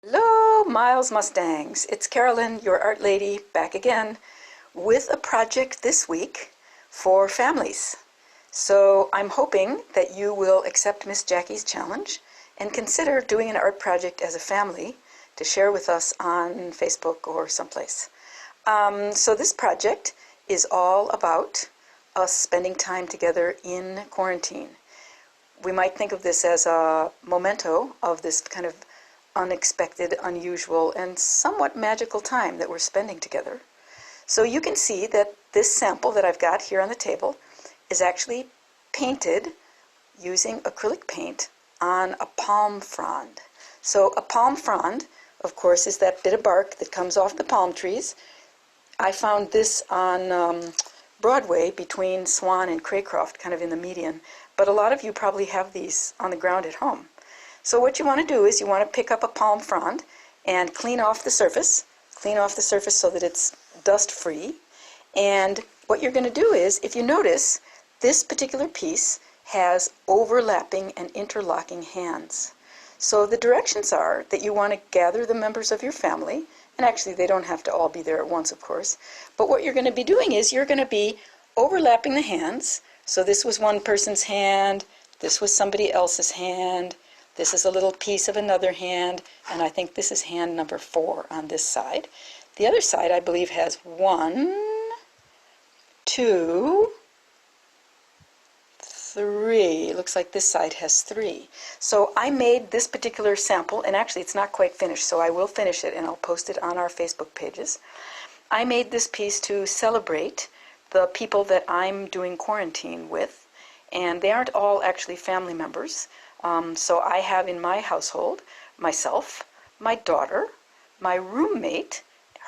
Hello, Miles Mustangs. It's Carolyn, your art lady, back again with a project this week for families. So I'm hoping that you will accept Miss Jackie's challenge and consider doing an art project as a family to share with us on Facebook or someplace. So this project is all about us spending time together in quarantine. We might think of this as a memento of this kind of unexpected, unusual, and somewhat magical time that we're spending together. So you can see that this sample that I've got here on the table is actually painted using acrylic paint on a palm frond. So a palm frond, of course, is that bit of bark that comes off the palm trees. I found this on Broadway between Swan and Craycroft, kind of in the median, but a lot of you probably have these on the ground at home. So what you want to do is you want to pick up a palm frond and clean off the surface so that it's dust-free. And what you're going to do is, if you notice, this particular piece has overlapping and interlocking hands. So the directions are that you want to gather the members of your family, and actually they don't have to all be there at once, of course, but what you're going to be doing is you're going to be overlapping the hands. So this was one person's hand, this was somebody else's hand, this is a little piece of another hand, and I think this is hand number 4 on this side. The other side, I believe, has 1, 2, 3. Looks like this side has 3. So I made this particular sample, and actually it's not quite finished, so I will finish it and I'll post it on our Facebook pages. I made this piece to celebrate the people that I'm doing quarantine with, and they aren't all actually family members. So I have in my household myself, my daughter, my roommate,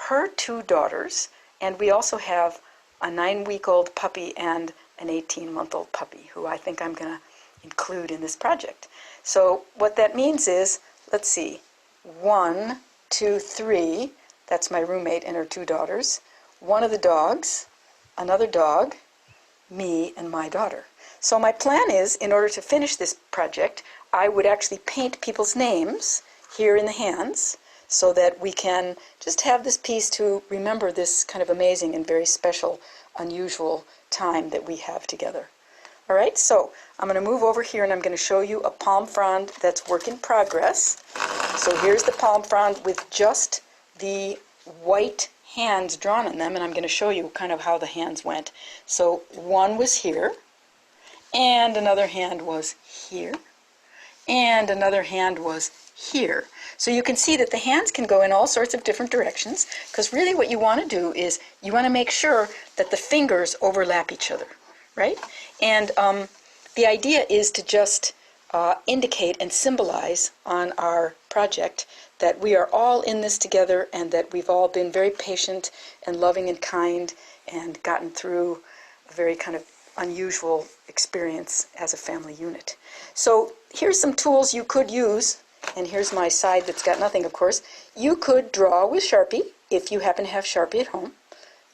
her 2 daughters, and we also have a 9-week-old puppy and an 18-month-old puppy who I think I'm going to include in this project. So what that means is, let's see, 1, 2, 3, that's my roommate and her 2 daughters, one of the dogs, another dog, me, and my daughter. So my plan is, in order to finish this project, I would actually paint people's names here in the hands so that we can just have this piece to remember this kind of amazing and very special, unusual time that we have together. All right, so I'm going to move over here and I'm going to show you a palm frond that's work in progress. So here's the palm frond with just the white hands drawn on them, and I'm going to show you kind of how the hands went. So one was here, and another hand was here, and another hand was here. So you can see that the hands can go in all sorts of different directions, because really what you want to do is you want to make sure that the fingers overlap each other, right? And the idea is to just indicate and symbolize on our project that we are all in this together and that we've all been very patient and loving and kind and gotten through a very kind of unusual experience as a family unit. So here's some tools you could use, and here's my side that's got nothing, of course. You could draw with Sharpie if you happen to have Sharpie at home.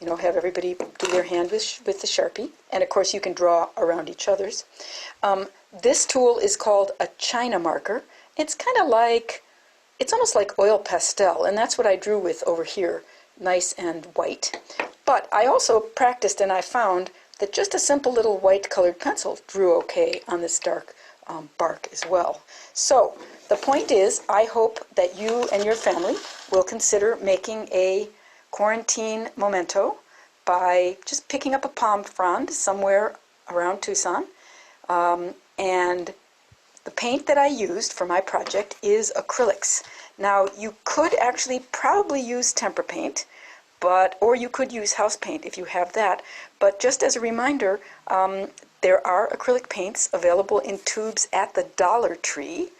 You know, have everybody do their hand with the Sharpie, and of course you can draw around each other's. This tool is called a China marker. It's kind of like, it's almost like oil pastel, and that's what I drew with over here, nice and white. But I also practiced and I found that just a simple little white colored pencil drew okay on this dark bark as well. So the point is, I hope that you and your family will consider making a quarantine memento by just picking up a palm frond somewhere around Tucson. And the paint that I used for my project is acrylics. Now you could actually probably use tempera paint, or you could use house paint if you have that. But just as a reminder, there are acrylic paints available in tubes at the Dollar Tree,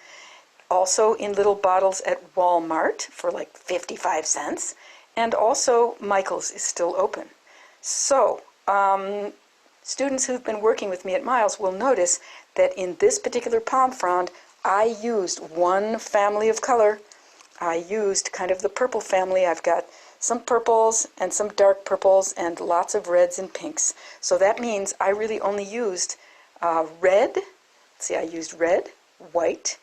also in little bottles at Walmart for like 55 cents, and also Michael's is still open. So students who've been working with me at Miles will notice that in this particular palm frond, I used one family of color. I used kind of the purple family. I've got some purples and some dark purples and lots of reds and pinks. So that means I really only used red. See, I used red, white,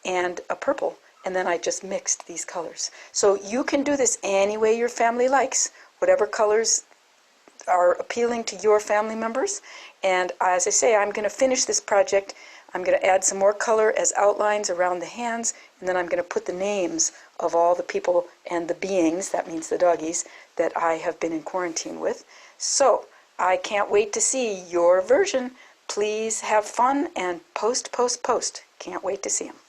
and a purple. and then I just mixed these colors. So you can do this any way your family likes, whatever colors are appealing to your family members. And as I say, I'm going to finish this project. I'm going to add some more color as outlines around the hands, and then I'm going to put the names of all the people and the beings, that means the doggies, that I have been in quarantine with. So I can't wait to see your version. Please have fun and post, post, post. Can't wait to see them.